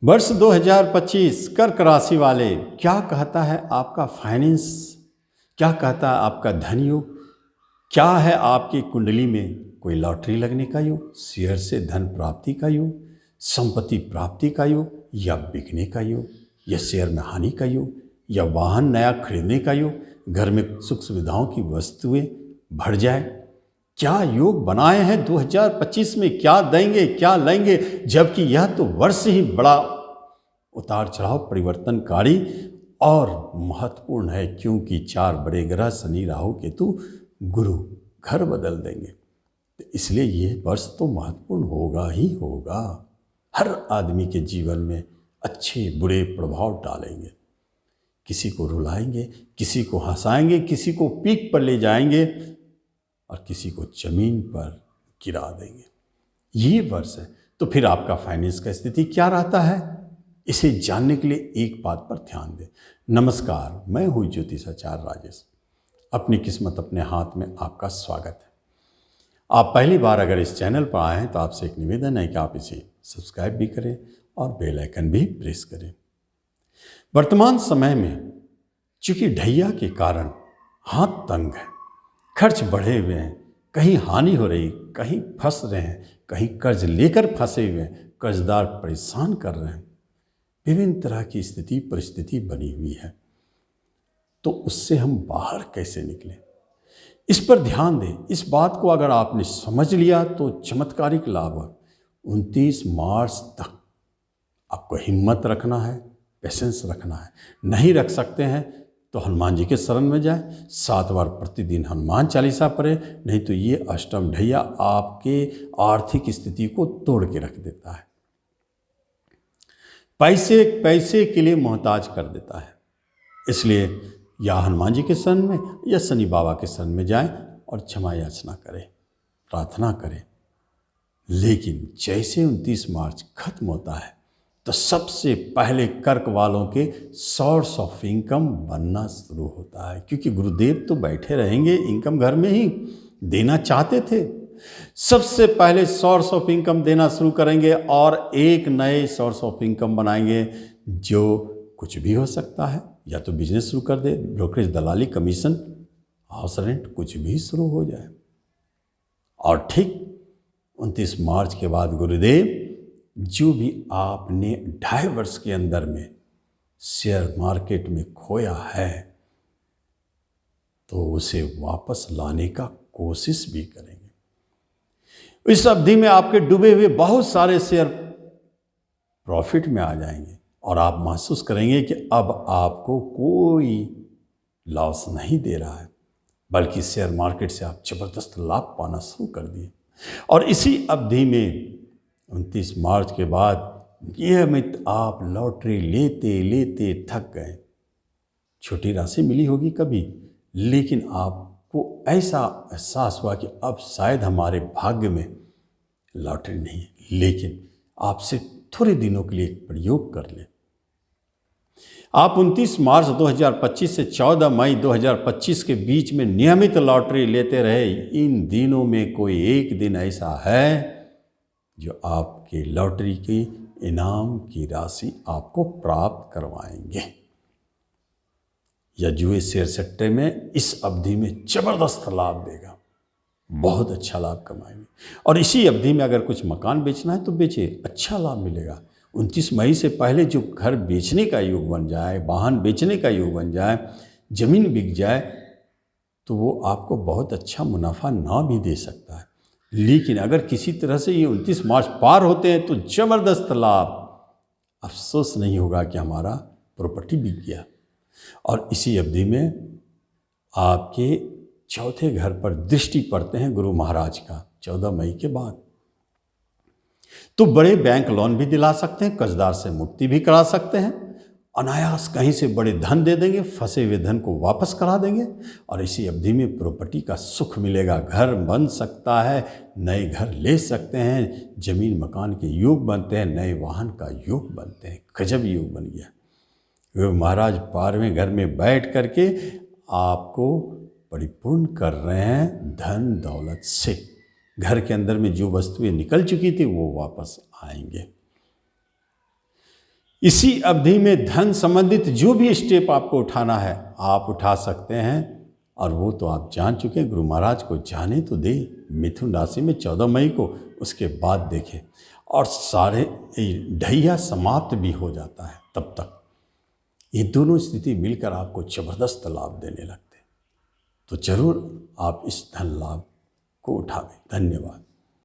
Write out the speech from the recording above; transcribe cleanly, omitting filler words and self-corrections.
वर्ष 2025 कर्क राशि वाले, क्या कहता है आपका फाइनेंस, क्या कहता है आपका धन योग, क्या है आपकी कुंडली में कोई लॉटरी लगने का योग, शेयर से धन प्राप्ति का योग, संपत्ति प्राप्ति का योग, या बिकने का योग, या शेयर में हानि का योग, या वाहन नया खरीदने का योग, घर में सुख सुविधाओं की वस्तुएं बढ़ जाए। क्या योग बनाए हैं 2025 में, क्या देंगे क्या लेंगे, जबकि यह तो वर्ष ही बड़ा उतार चढ़ाव परिवर्तनकारी और महत्वपूर्ण है, क्योंकि 4 बड़े ग्रह शनि राहु केतु गुरु घर बदल देंगे। तो इसलिए ये वर्ष तो महत्वपूर्ण होगा ही होगा, हर आदमी के जीवन में अच्छे बुरे प्रभाव डालेंगे, किसी को रुलाएंगे, किसी को हंसाएंगे, किसी को पीक पर ले जाएंगे और किसी को जमीन पर गिरा देंगे। ये वर्ष है। तो फिर आपका फाइनेंस का स्थिति क्या रहता है, इसे जानने के लिए एक बात पर ध्यान दें। नमस्कार, मैं हूँ ज्योतिषाचार्य राजेश। अपनी किस्मत अपने हाथ में आपका स्वागत है। आप पहली बार अगर इस चैनल पर आए हैं तो आपसे एक निवेदन है कि आप इसे सब्सक्राइब भी करें और बेल आइकन भी प्रेस करें। वर्तमान समय में चूंकि ढैया के कारण हाथ तंग है, खर्च बढ़े हुए हैं, कहीं हानि हो रही, कहीं फंस रहे हैं, कहीं कर्ज लेकर फंसे हुए हैं, कर्जदार परेशान कर रहे हैं, विभिन्न तरह की स्थिति परिस्थिति बनी हुई है। तो उससे हम बाहर कैसे निकलें, इस पर ध्यान दें। इस बात को अगर आपने समझ लिया तो चमत्कारिक लाभ है। 29 मार्च तक आपको हिम्मत रखना है, पेशेंस रखना है। नहीं रख सकते हैं तो हनुमान जी के शरण में जाएं, 7 बार प्रतिदिन हनुमान चालीसा पढ़ें, नहीं तो ये अष्टम ढैया आपके आर्थिक स्थिति को तोड़ के रख देता है, पैसे के लिए मोहताज कर देता है। इसलिए या हनुमान जी के शरण में या शनि बाबा के शरण में जाएं और क्षमा याचना करें, प्रार्थना करें। लेकिन जैसे 29 मार्च खत्म होता है तो सबसे पहले कर्क वालों के सोर्स ऑफ इनकम बनना शुरू होता है, क्योंकि गुरुदेव तो बैठे रहेंगे इनकम घर में ही देना चाहते थे। सबसे पहले सोर्स ऑफ इनकम देना शुरू करेंगे और एक नए सोर्स ऑफ इनकम बनाएंगे, जो कुछ भी हो सकता है। या तो बिजनेस शुरू कर दे, ब्रोकरेज, दलाली, कमीशन, हाउस रेंट, कुछ भी शुरू हो जाए। और ठीक 29 मार्च के बाद गुरुदेव जो भी आपने 2.5 वर्ष के अंदर में शेयर मार्केट में खोया है तो उसे वापस लाने का कोशिश भी करेंगे। इस अवधि में आपके डूबे हुए बहुत सारे शेयर प्रॉफिट में आ जाएंगे और आप महसूस करेंगे कि अब आपको कोई लॉस नहीं दे रहा है, बल्कि शेयर मार्केट से आप जबरदस्त लाभ पाना शुरू कर दिए। और इसी अवधि में 29 मार्च के बाद नियमित आप लॉटरी लेते लेते थक गए। छोटी राशि मिली होगी कभी, लेकिन आपको ऐसा एहसास हुआ कि अब शायद हमारे भाग्य में लॉटरी नहीं है, लेकिन आपसे थोड़े दिनों के लिए एक प्रयोग कर लें। आप 29 मार्च 2025 से 14 मई 2025 के बीच में नियमित लॉटरी लेते रहे। इन दिनों में कोई एक दिन ऐसा है जो आपके लॉटरी की इनाम की राशि आपको प्राप्त करवाएंगे। या जुए शेयर सट्टे में इस अवधि में जबरदस्त लाभ देगा, बहुत अच्छा लाभ कमाएंगे। और इसी अवधि में अगर कुछ मकान बेचना है तो बेचिए, अच्छा लाभ मिलेगा। 29 मई से पहले जो घर बेचने का योग बन जाए, वाहन बेचने का योग बन जाए, जमीन बिक जाए, तो वो आपको बहुत अच्छा मुनाफा ना भी दे सकता है। लेकिन अगर किसी तरह से ये 29 मार्च पार होते हैं तो जबरदस्त लाभ, अफसोस नहीं होगा कि हमारा प्रॉपर्टी बिक गया। और इसी अवधि में आपके चौथे घर पर दृष्टि पड़ते हैं गुरु महाराज का 14 मई के बाद। तो बड़े बैंक लोन भी दिला सकते हैं, कर्जदार से मुक्ति भी करा सकते हैं, अनायास कहीं से बड़े धन दे देंगे, फंसे हुए धन को वापस करा देंगे। और इसी अवधि में प्रॉपर्टी का सुख मिलेगा, घर बन सकता है, नए घर ले सकते हैं, जमीन मकान के योग बनते हैं, नए वाहन का योग बनते हैं। गजब योग बन गया। वे महाराज 12वें घर में बैठ करके आपको परिपूर्ण कर रहे हैं धन दौलत से। घर के अंदर में जो वस्तुएं निकल चुकी थी वो वापस आएंगे। इसी अवधि में धन संबंधित जो भी स्टेप आपको उठाना है आप उठा सकते हैं, और वो तो आप जान चुके हैं। गुरु महाराज को जाने तो दे मिथुन राशि में 14 मई को, उसके बाद देखें, और सारे ढैया समाप्त भी हो जाता है। तब तक ये दोनों स्थिति मिलकर आपको जबरदस्त लाभ देने लगते हैं। तो जरूर आप इस धन लाभ को उठावें। धन्यवाद।